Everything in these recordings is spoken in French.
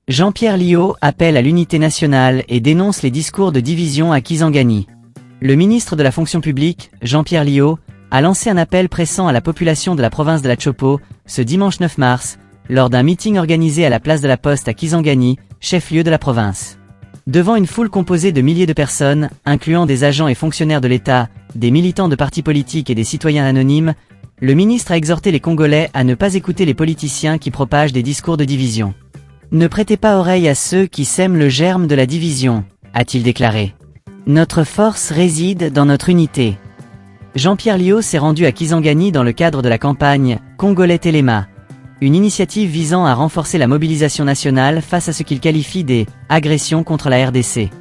Jean-Pierre Liaud appelle à l'unité nationale et dénonce les discours de division à Kisangani. Le ministre de la fonction publique, Jean-Pierre Liaud, a lancé un appel pressant à la population de la province de la Chopo, ce dimanche 9 mars, lors d'un meeting organisé à la place de la Poste à Kisangani, chef-lieu de la province. Devant une foule composée de milliers de personnes, incluant des agents et fonctionnaires de l'État, des militants de partis politiques et des citoyens anonymes, le ministre a exhorté les Congolais à ne pas écouter les politiciens qui propagent des discours de division. Ne prêtez pas oreille à ceux qui sèment le germe de la division, a-t-il déclaré. Notre force réside dans notre unité. Jean-Pierre Liaud s'est rendu à Kisangani dans le cadre de la campagne « Congolais Téléma », une initiative visant à renforcer la mobilisation nationale face à ce qu'il qualifie des « agressions contre la RDC ».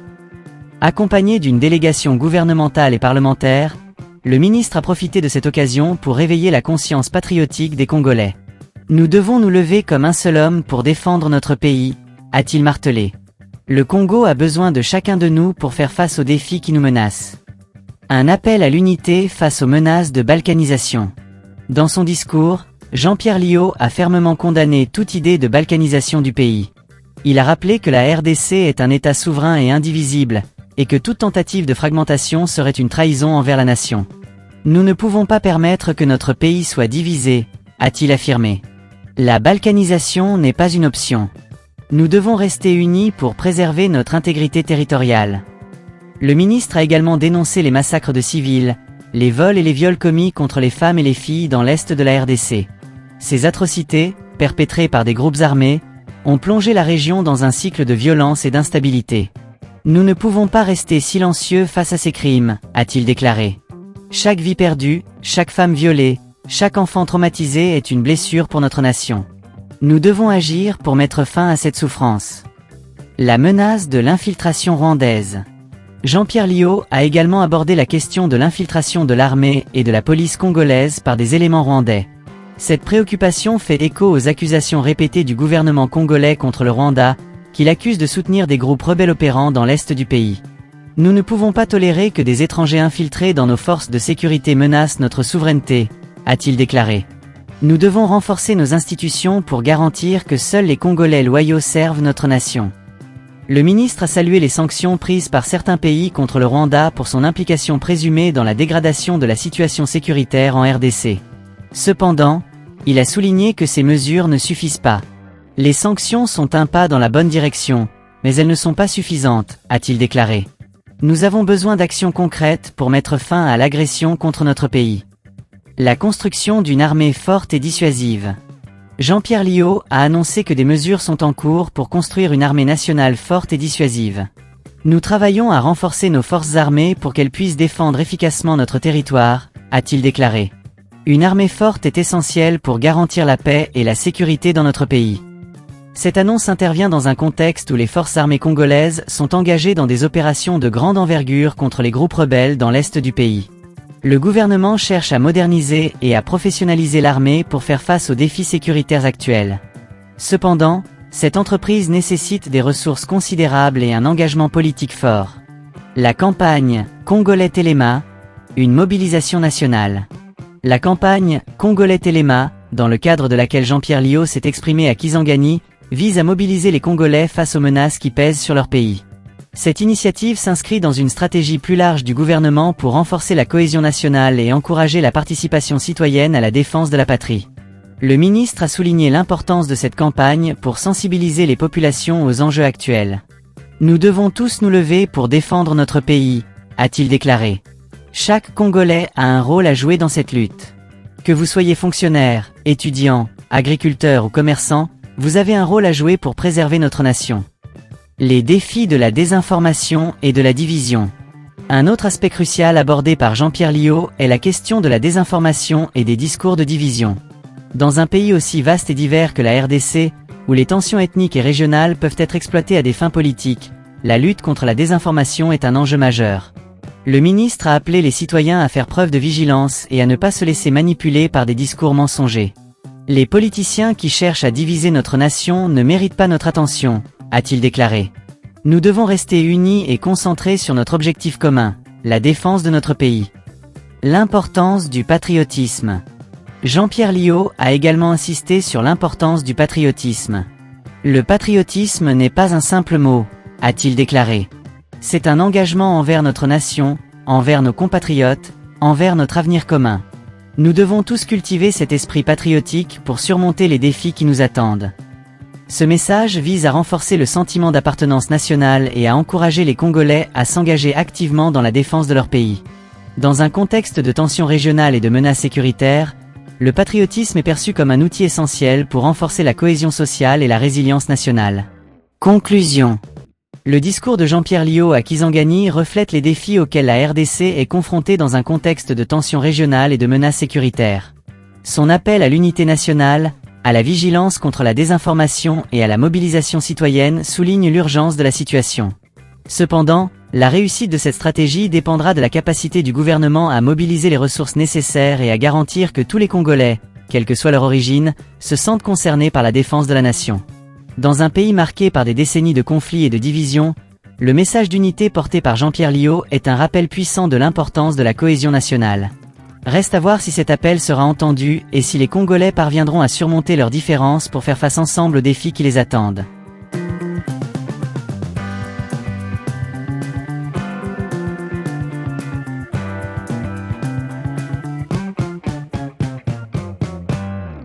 Accompagné d'une délégation gouvernementale et parlementaire, le ministre a profité de cette occasion pour réveiller la conscience patriotique des Congolais. Nous devons nous lever comme un seul homme pour défendre notre pays, a-t-il martelé. Le Congo a besoin de chacun de nous pour faire face aux défis qui nous menacent. Un appel à l'unité face aux menaces de balkanisation. Dans son discours, Jean-Pierre Liaud a fermement condamné toute idée de balkanisation du pays. Il a rappelé que la RDC est un État souverain et indivisible, et que toute tentative de fragmentation serait une trahison envers la nation. Nous ne pouvons pas permettre que notre pays soit divisé, a-t-il affirmé. La balkanisation n'est pas une option. Nous devons rester unis pour préserver notre intégrité territoriale. Le ministre a également dénoncé les massacres de civils, les vols et les viols commis contre les femmes et les filles dans l'est de la RDC. Ces atrocités, perpétrées par des groupes armés, ont plongé la région dans un cycle de violence et d'instabilité. Nous ne pouvons pas rester silencieux face à ces crimes, a-t-il déclaré. Chaque vie perdue, chaque femme violée, chaque enfant traumatisé est une blessure pour notre nation. Nous devons agir pour mettre fin à cette souffrance. La menace de l'infiltration rwandaise. Jean-Pierre Liaud a également abordé la question de l'infiltration de l'armée et de la police congolaise par des éléments rwandais. Cette préoccupation fait écho aux accusations répétées du gouvernement congolais contre le Rwanda, qu'il accuse de soutenir des groupes rebelles opérant dans l'est du pays. Nous ne pouvons pas tolérer que des étrangers infiltrés dans nos forces de sécurité menacent notre souveraineté, a-t-il déclaré. Nous devons renforcer nos institutions pour garantir que seuls les Congolais loyaux servent notre nation. Le ministre a salué les sanctions prises par certains pays contre le Rwanda pour son implication présumée dans la dégradation de la situation sécuritaire en RDC. Cependant, il a souligné que ces mesures ne suffisent pas. Les sanctions sont un pas dans la bonne direction, mais elles ne sont pas suffisantes, a-t-il déclaré. Nous avons besoin d'actions concrètes pour mettre fin à l'agression contre notre pays. La construction d'une armée forte et dissuasive. Jean-Pierre Liaud a annoncé que des mesures sont en cours pour construire une armée nationale forte et dissuasive. Nous travaillons à renforcer nos forces armées pour qu'elles puissent défendre efficacement notre territoire, a-t-il déclaré. Une armée forte est essentielle pour garantir la paix et la sécurité dans notre pays. Cette annonce intervient dans un contexte où les forces armées congolaises sont engagées dans des opérations de grande envergure contre les groupes rebelles dans l'est du pays. Le gouvernement cherche à moderniser et à professionnaliser l'armée pour faire face aux défis sécuritaires actuels. Cependant, cette entreprise nécessite des ressources considérables et un engagement politique fort. La campagne « Congolais Téléma », une mobilisation nationale. La campagne « Congolais Téléma », dans le cadre de laquelle Jean-Pierre Liaud s'est exprimé à Kisangani, vise à mobiliser les Congolais face aux menaces qui pèsent sur leur pays. Cette initiative s'inscrit dans une stratégie plus large du gouvernement pour renforcer la cohésion nationale et encourager la participation citoyenne à la défense de la patrie. Le ministre a souligné l'importance de cette campagne pour sensibiliser les populations aux enjeux actuels. Nous devons tous nous lever pour défendre notre pays, a-t-il déclaré. Chaque Congolais a un rôle à jouer dans cette lutte. Que vous soyez fonctionnaire, étudiant, agriculteur ou commerçant, vous avez un rôle à jouer pour préserver notre nation. Les défis de la désinformation et de la division. Un autre aspect crucial abordé par Jean-Pierre Liaud est la question de la désinformation et des discours de division. Dans un pays aussi vaste et divers que la RDC, où les tensions ethniques et régionales peuvent être exploitées à des fins politiques, la lutte contre la désinformation est un enjeu majeur. Le ministre a appelé les citoyens à faire preuve de vigilance et à ne pas se laisser manipuler par des discours mensongers. Les politiciens qui cherchent à diviser notre nation ne méritent pas notre attention, a-t-il déclaré. Nous devons rester unis et concentrés sur notre objectif commun, la défense de notre pays. L'importance du patriotisme. Jean-Pierre Liaud a également insisté sur l'importance du patriotisme. Le patriotisme n'est pas un simple mot, a-t-il déclaré. C'est un engagement envers notre nation, envers nos compatriotes, envers notre avenir commun. Nous devons tous cultiver cet esprit patriotique pour surmonter les défis qui nous attendent. Ce message vise à renforcer le sentiment d'appartenance nationale et à encourager les Congolais à s'engager activement dans la défense de leur pays. Dans un contexte de tensions régionales et de menaces sécuritaires, le patriotisme est perçu comme un outil essentiel pour renforcer la cohésion sociale et la résilience nationale. Conclusion. Le discours de Jean-Pierre Liaud à Kisangani reflète les défis auxquels la RDC est confrontée dans un contexte de tensions régionales et de menaces sécuritaires. Son appel à l'unité nationale, à la vigilance contre la désinformation et à la mobilisation citoyenne souligne l'urgence de la situation. Cependant, la réussite de cette stratégie dépendra de la capacité du gouvernement à mobiliser les ressources nécessaires et à garantir que tous les Congolais, quelle que soit leur origine, se sentent concernés par la défense de la nation. Dans un pays marqué par des décennies de conflits et de divisions, le message d'unité porté par Jean-Pierre Liaud est un rappel puissant de l'importance de la cohésion nationale. Reste à voir si cet appel sera entendu et si les Congolais parviendront à surmonter leurs différences pour faire face ensemble aux défis qui les attendent.